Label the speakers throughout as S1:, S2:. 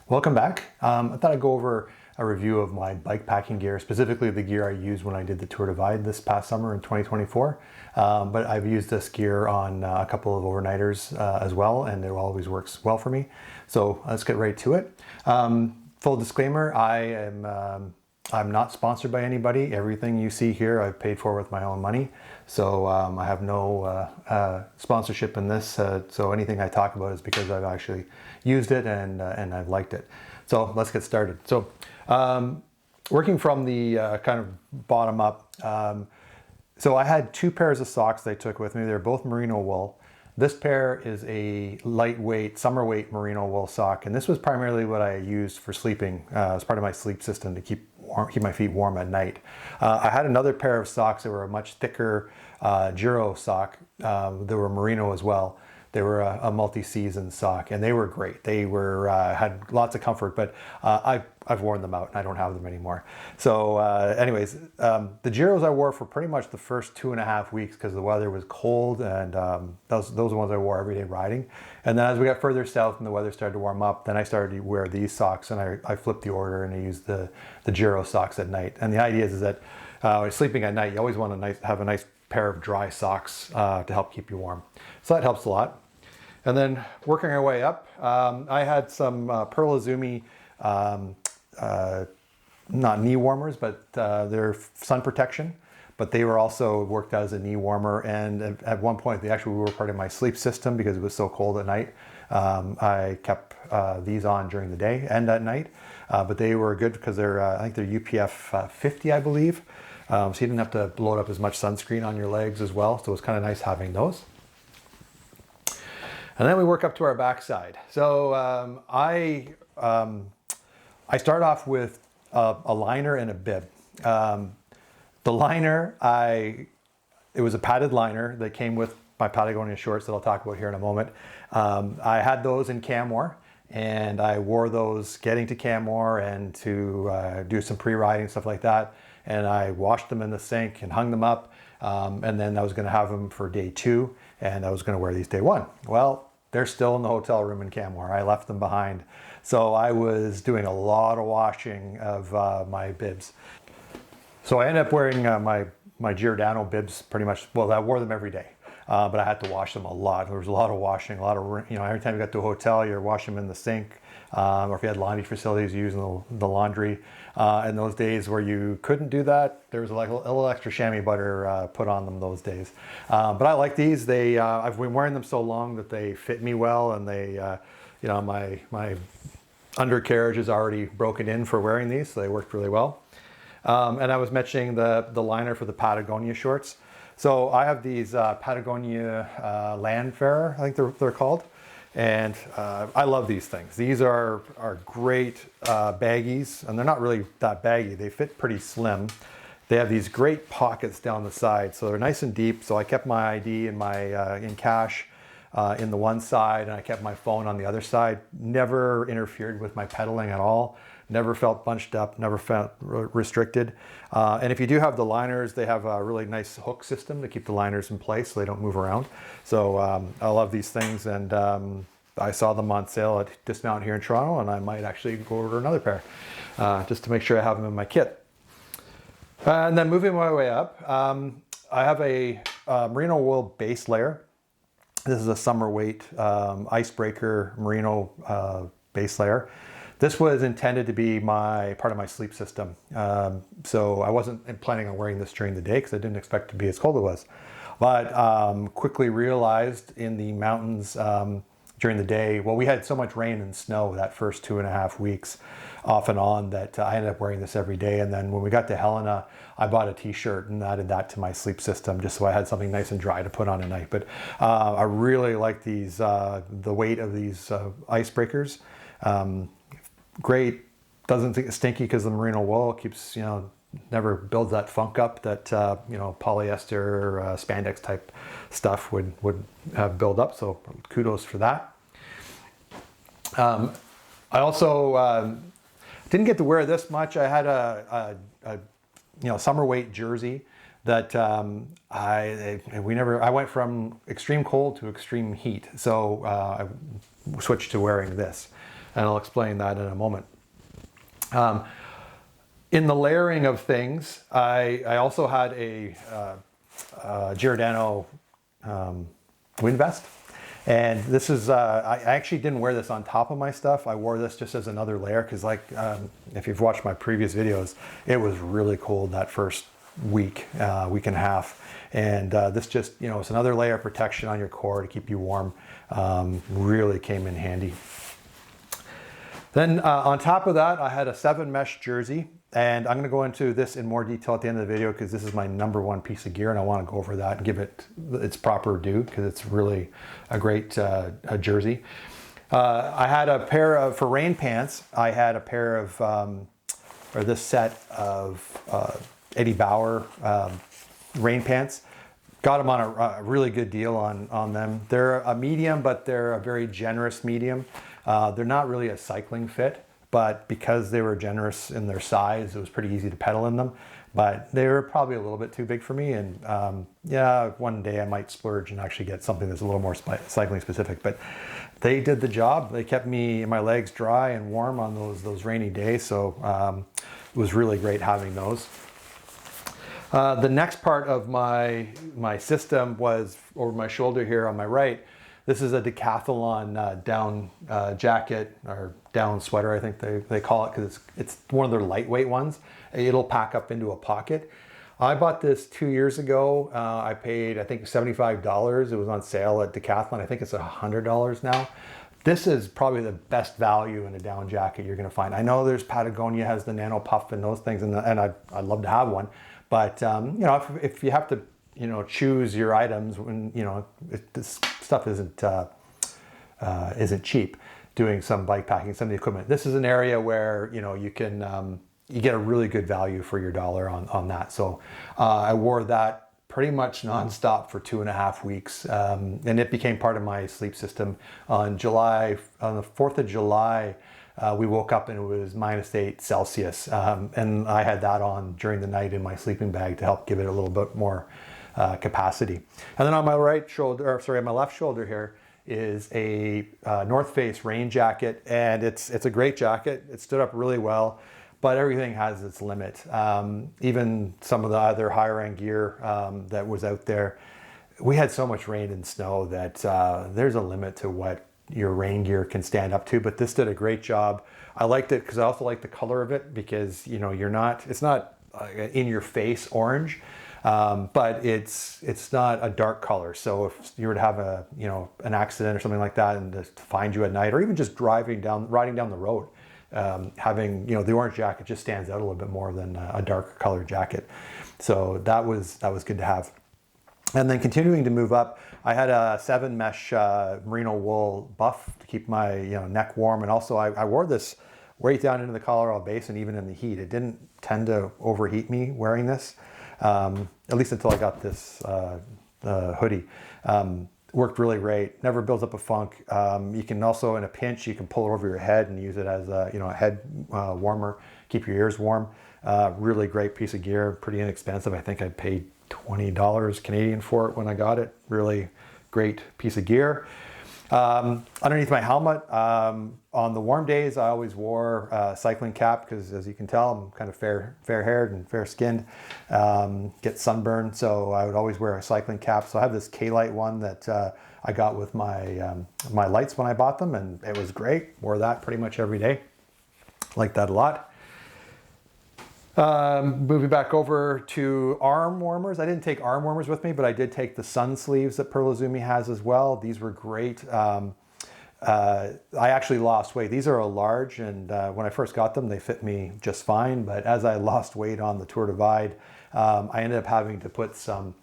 S1: Welcome back. I thought I'd go over a review of my bike packing gear, specifically the gear I used when I did the Tour Divide this past summer in 2024. But I've used this gear on a couple of overnighters as well, and it always works well for me. So let's get right to it. Full disclaimer, I'm not sponsored by anybody. Everything you see here I've paid for with my own money. So I have no sponsorship in this. So anything I talk about is because I've actually used it and I've liked it. So let's get started. So working from the kind of bottom up. So I had two pairs of socks that I took with me. They're both merino wool. This pair is a lightweight, summer weight merino wool sock, and this was primarily what I used for sleeping as part of my sleep system to keep my feet warm at night. I had another pair of socks that were a much thicker Giro sock. They were merino as well. They were a multi-season sock, and they were great. They were had lots of comfort, but I've worn them out and I don't have them anymore. So anyways, the Giros I wore for pretty much the first 2.5 weeks because the weather was cold, and those are the ones I wore every day riding. And then as we got further south and the weather started to warm up, then I started to wear these socks, and I flipped the order and I used the Giro socks at night. And the idea is that when you're sleeping at night, you always want to have a nice pair of dry socks to help keep you warm. So that helps a lot. And then working our way up, I had some Pearl Izumi, not knee warmers, but they're sun protection, but they were also worked as a knee warmer. And at one point they actually were part of my sleep system because it was so cold at night. I kept these on during the day and at night, but they were good because they're, I think they're UPF 50, I believe. So you didn't have to load up as much sunscreen on your legs as well. So it was kind of nice having those. And then we work up to our backside. So I start off with a liner and a bib. The liner, it was a padded liner that came with my Patagonia shorts that I'll talk about here in a moment. I had those in Canmore, and I wore those getting to Canmore and to do some pre-riding, stuff like that. And I washed them in the sink and hung them up. And then I was gonna have them for day 2, and I was gonna wear these day 1. Well, they're still in the hotel room in Canmore. I left them behind. So I was doing a lot of washing of my bibs. So I ended up wearing my Giordano bibs pretty much. Well, I wore them every day, but I had to wash them a lot. There was a lot of washing, a lot of, every time you got to a hotel, you're washing them in the sink. Or if you had laundry facilities, using the laundry. In those days where you couldn't do that, there was like a little extra chamois butter put on them those days. But I like these. I've been wearing them so long that they fit me well, and they, my undercarriage is already broken in for wearing these, so they worked really well. And I was mentioning the liner for the Patagonia shorts. So I have these Patagonia Landfarer, I think they're called. And I love these things. These are great baggies, and they're not really that baggy. They fit pretty slim. They have these great pockets down the side, so they're nice and deep. So I kept my ID and my in cash in the one side, and I kept my phone on the other side. Never interfered with my pedaling at all. Never felt bunched up, never felt restricted. And if you do have the liners, they have a really nice hook system to keep the liners in place so they don't move around. So I love these things, and I saw them on sale at Dismount here in Toronto, and I might actually go order another pair just to make sure I have them in my kit. And then moving my way up, I have a merino wool base layer. This is a summer weight icebreaker merino base layer. This was intended to be part of my sleep system. So I wasn't planning on wearing this during the day because I didn't expect it to be as cold as it was. But quickly realized in the mountains during the day, well, we had so much rain and snow that first 2.5 weeks off and on that I ended up wearing this every day. And then when we got to Helena, I bought a t-shirt and added that to my sleep system just so I had something nice and dry to put on at night. But I really like these, the weight of these icebreakers. Great, doesn't think it's stinky because the merino wool keeps, never builds that funk up that polyester spandex type stuff would build up. So kudos for that. I also didn't get to wear this much. I had a summer weight jersey that I went from extreme cold to extreme heat. So I switched to wearing this. and I'll explain that in a moment. In the layering of things, I also had a Giordano wind vest. And this is, I actually didn't wear this on top of my stuff. I wore this just as another layer because if you've watched my previous videos, it was really cold that first week, week and a half. And this just, it's another layer of protection on your core to keep you warm. Really came in handy. Then on top of that, I had a 7 mesh jersey. And I'm going to go into this in more detail at the end of the video because this is my #1 piece of gear and I want to go over that and give it its proper due because it's really a great a jersey. I had a pair of, for rain pants, I had a pair of, or this set of Eddie Bauer rain pants. Got them on a really good deal on them. They're a medium, but they're a very generous medium. They're not really a cycling fit. But because they were generous in their size, it was pretty easy to pedal in them. But they were probably a little bit too big for me. And yeah, one day I might splurge and actually get something that's a little more cycling specific. But they did the job. They kept my legs dry and warm on those rainy days. So it was really great having those. The next part of my system was over my shoulder here on my right. This is a Decathlon down jacket or down sweater, I think they call it, because it's one of their lightweight ones. It'll pack up into a pocket. I bought this 2 years ago. I paid, I think, $75. It was on sale at Decathlon. I think it's $100 now. This is probably the best value in a down jacket you're going to find. I know there's Patagonia has the Nano Puff and those things, and I'd love to have one. But if you have to choose your items when this stuff isn't cheap. Doing some bike packing, some of the equipment. This is an area where you can you get a really good value for your dollar on that. So I wore that pretty much nonstop for 2.5 weeks, and it became part of my sleep system. On the 4th of July. We woke up and it was -8 Celsius, and I had that on during the night in my sleeping bag to help give it a little bit more capacity. And then on my left shoulder here is a North Face rain jacket, and it's a great jacket. It stood up really well, but everything has its limit. Even some of the other higher end gear that was out there, we had so much rain and snow that there's a limit to what your rain gear can stand up to, but this did a great job. I liked it because I also like the color of it because it's not in your face orange, but it's not a dark color. So if you were to have an accident or something like that and to find you at night, or even just riding down the road, having the orange jacket just stands out a little bit more than a dark colored jacket. So that was good to have. And then continuing to move up, I had a 7 mesh merino wool buff to keep my neck warm, and also I wore this right down into the Colorado Basin, even in the heat. It didn't tend to overheat me wearing this, at least until I got this hoodie. Worked really great. Never builds up a funk. You can also, in a pinch, you can pull it over your head and use it as a head warmer. Keep your ears warm. Really great piece of gear. Pretty inexpensive. I think I paid $20 Canadian for it when I got it. Really great piece of gear. Underneath my helmet, on the warm days, I always wore a cycling cap because, as you can tell, I'm kind of fair-haired and fair-skinned. Get sunburned, so I would always wear a cycling cap. So I have this kLite one that I got with my lights when I bought them, and it was great. Wore that pretty much every day. Liked that a lot. Moving back over to arm warmers. I didn't take arm warmers with me, but I did take the sun sleeves that Pearl Izumi has as well. These were great. I actually lost weight. These are a large, and when I first got them, they fit me just fine. But as I lost weight on the Tour Divide, I ended up having to put some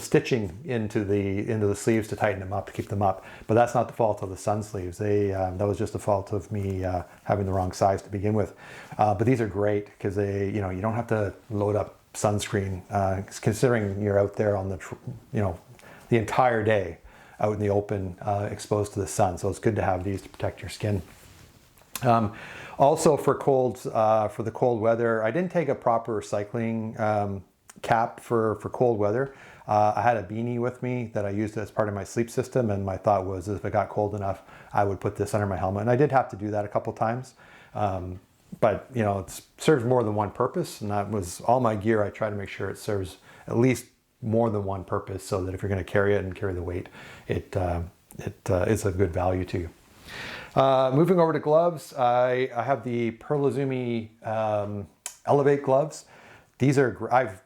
S1: stitching into the sleeves to tighten them up, to keep them up. But that's not the fault of the sun sleeves. That was just the fault of me having the wrong size to begin with. But these are great because you don't have to load up sunscreen, considering you're out there on the entire day out in the open, exposed to the sun. So it's good to have these to protect your skin. Also for the cold weather, I didn't take a proper cycling cap for cold weather. I had a beanie with me that I used as part of my sleep system, and my thought was if it got cold enough, I would put this under my helmet. And I did have to do that a couple times. But you know, it serves more than one purpose, and that was all my gear. I try to make sure it serves at least more than one purpose, so that if you're going to carry it and carry the weight, it is a good value to you. Moving over to gloves, I have the Perlizumi Elevate gloves. These are, I've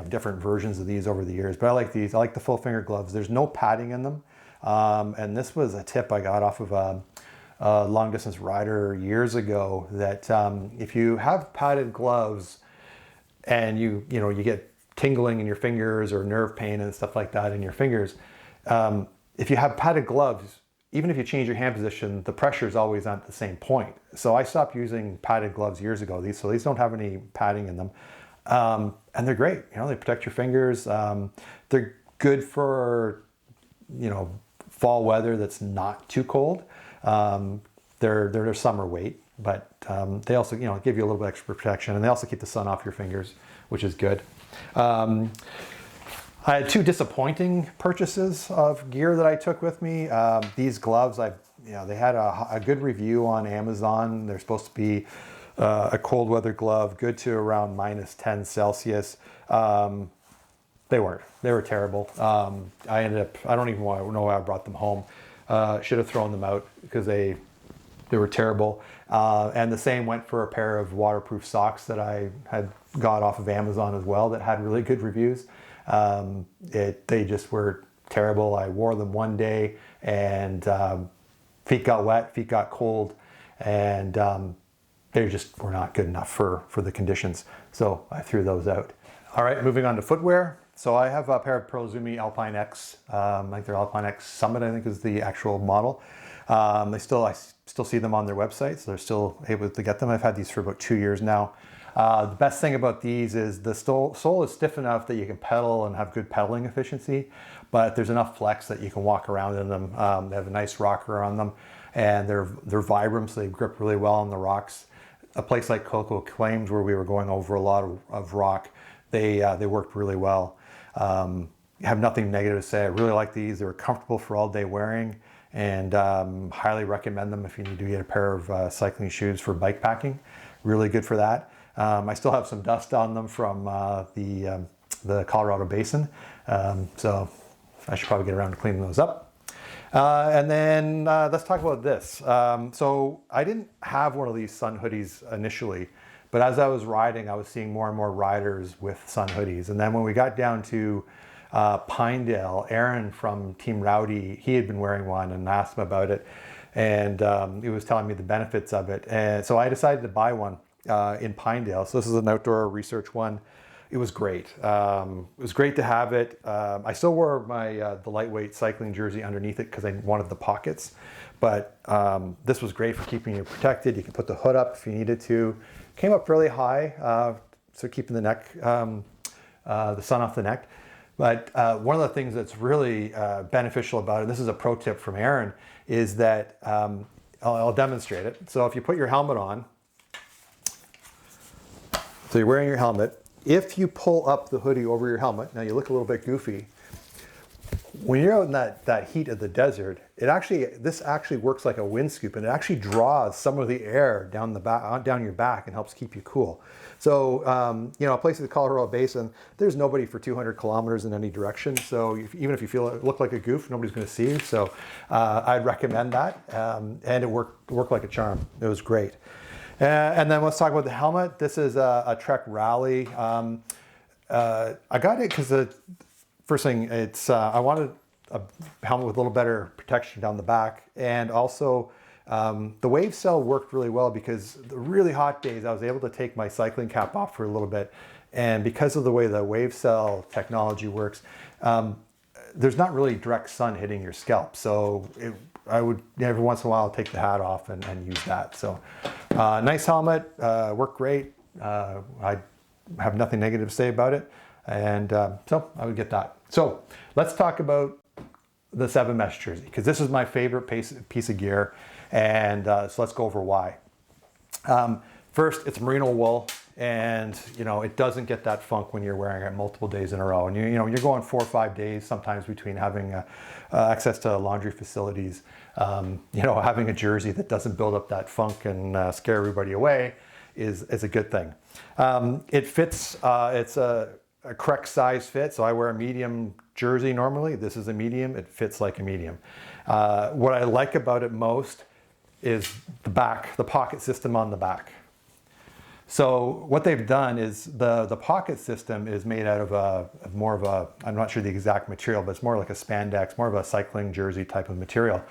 S1: different versions of these over the years, but I like these. I like the full finger gloves. There's no padding in them, and this was a tip I got off of a long distance rider years ago, that if you have padded gloves and you get tingling in your fingers or nerve pain and stuff like that in your fingers, if you have padded gloves, even if you change your hand position, the pressure is always at the same point. So I stopped using padded gloves years ago. These don't have any padding in them, and they're great. They protect your fingers. They're good for fall weather that's not too cold. They're summer weight, but they also give you a little bit extra protection, and they also keep the sun off your fingers, which is good. I had two disappointing purchases of gear that I took with me. These gloves, they had a good review on Amazon. They're supposed to be a cold weather glove, good to around -10 Celsius. They weren't. They were terrible. I don't even know why I brought them home. Should have thrown them out because they were terrible. And the same went for a pair of waterproof socks that I had got off of Amazon as well that had really good reviews. They just were terrible. I wore them one day, and feet got wet, feet got cold, and they just were not good enough for the conditions. So I threw those out. All right, moving on to footwear. So I have a pair of Perlizumi Alpine X, like their Alpine X Summit, I think is the actual model. I still see them on their website, so they're still able to get them. I've had these for about 2 years now. The best thing about these is the sole is stiff enough that you can pedal and have good pedaling efficiency, but there's enough flex that you can walk around in them. They have a nice rocker on them, and they're Vibram, so they grip really well on the rocks. A place like Coco Claims, where we were going over a lot of rock, they worked really well. I have nothing negative to say. I really like these. They were comfortable for all day wearing, and highly recommend them if you need to get a pair of cycling shoes for bike packing. Really good for that. I still have some dust on them from the Colorado Basin, so I should probably get around to cleaning those up. And then let's talk about this. So I didn't have one of these sun hoodies initially, but as I was riding, I was seeing more and more riders with sun hoodies. And then when we got down to Pinedale, Aaron from Team Rowdy, he had been wearing one, and I asked him about it, and he was telling me the benefits of it. And so I decided to buy one in Pinedale. So this is an outdoor research one. It was great. It was great to have it. I still wore the lightweight cycling jersey underneath it because I wanted the pockets, but this was great for keeping you protected. You can put the hood up if you needed to. Came up really high, so keeping the neck, the sun off the neck. But one of the things that's really beneficial about it, this is a pro tip from Aaron, is that I'll demonstrate it. So if you put your helmet on, so you're wearing your helmet, if you pull up the hoodie over your helmet, now you look a little bit goofy. When you're out in that heat of the desert, this actually works like a wind scoop, and it actually draws some of the air down your back and helps keep you cool. So, a place like the Colorado Basin, there's nobody for 200 kilometers in any direction. So even if you look like a goof, nobody's going to see you. So I'd recommend that, and it worked like a charm. It was great. And then let's talk about the helmet. This is a Trek Rally. I got it because first thing, I wanted a helmet with a little better protection down the back, and also the wave cell worked really well because the really hot days I was able to take my cycling cap off for a little bit, and because of the way the wave cell technology works, there's not really direct sun hitting your scalp. So I would every once in a while take the hat off and use that. So nice helmet, worked great. I have nothing negative to say about it. And so I would get that. So let's talk about the 7 mesh jersey, because this is my favorite piece of gear. And so let's go over why. First, it's merino wool. and it doesn't get that funk when you're wearing it multiple days in a row. And you're going 4 or 5 days sometimes between having access to laundry facilities. Having a jersey that doesn't build up that funk and scare everybody away is a good thing. It fits. It's a correct size fit. So I wear a medium jersey normally. This is a medium. It fits like a medium. What I like about it most is the pocket system on the back. So what they've done is the pocket system is made out of more of a, I'm not sure the exact material, but it's more like a spandex, more of a cycling jersey type of material.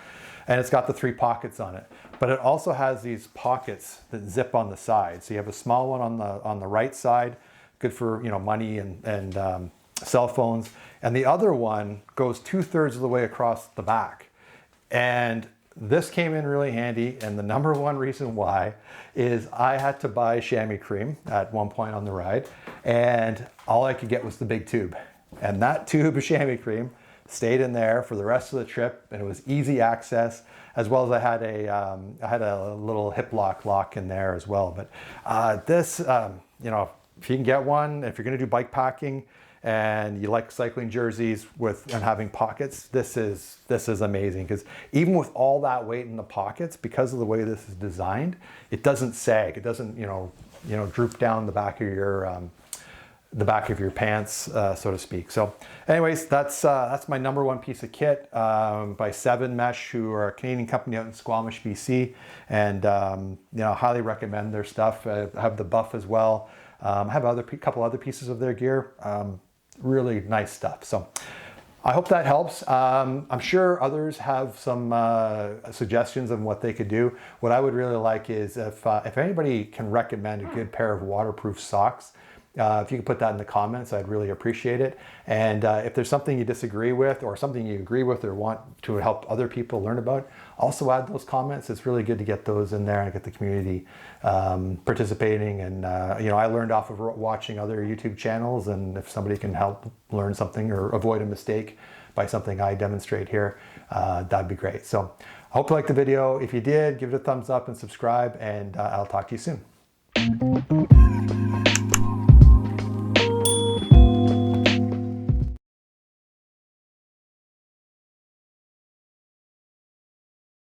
S1: And it's got the 3 pockets on it. But it also has these pockets that zip on the side. So you have a small one on the right side, good for money and cell phones. And the other one goes 2/3 of the way across the back. And this came in really handy, and the number one reason why is I had to buy chamois cream at one point on the ride, and all I could get was the big tube. And that tube of chamois cream stayed in there for the rest of the trip, and it was easy access, as well as I had a little hip lock in there as well. But this, if you can get one, if you're going to do bike packing, and you like cycling jerseys and having pockets, this is amazing, because even with all that weight in the pockets, because of the way this is designed, it doesn't sag. It doesn't droop down the back of your pants, so to speak. So anyways, that's my number one piece of kit by 7 Mesh, who are a Canadian company out in Squamish, BC, and highly recommend their stuff. I have the buff as well. I have a couple other pieces of their gear. Really nice stuff. So I hope that helps. I'm sure others have some suggestions on what they could do. What I would really like is if anybody can recommend a good pair of waterproof socks, if you could put that in the comments, I'd really appreciate it. And if there's something you disagree with, or something you agree with or want to help other people learn about, also add those comments. It's really good to get those in there and get the community participating. And I learned off of watching other YouTube channels, and if somebody can help learn something or avoid a mistake by something I demonstrate here, that'd be great. So I hope you liked the video. If you did, give it a thumbs up and subscribe, and I'll talk to you soon.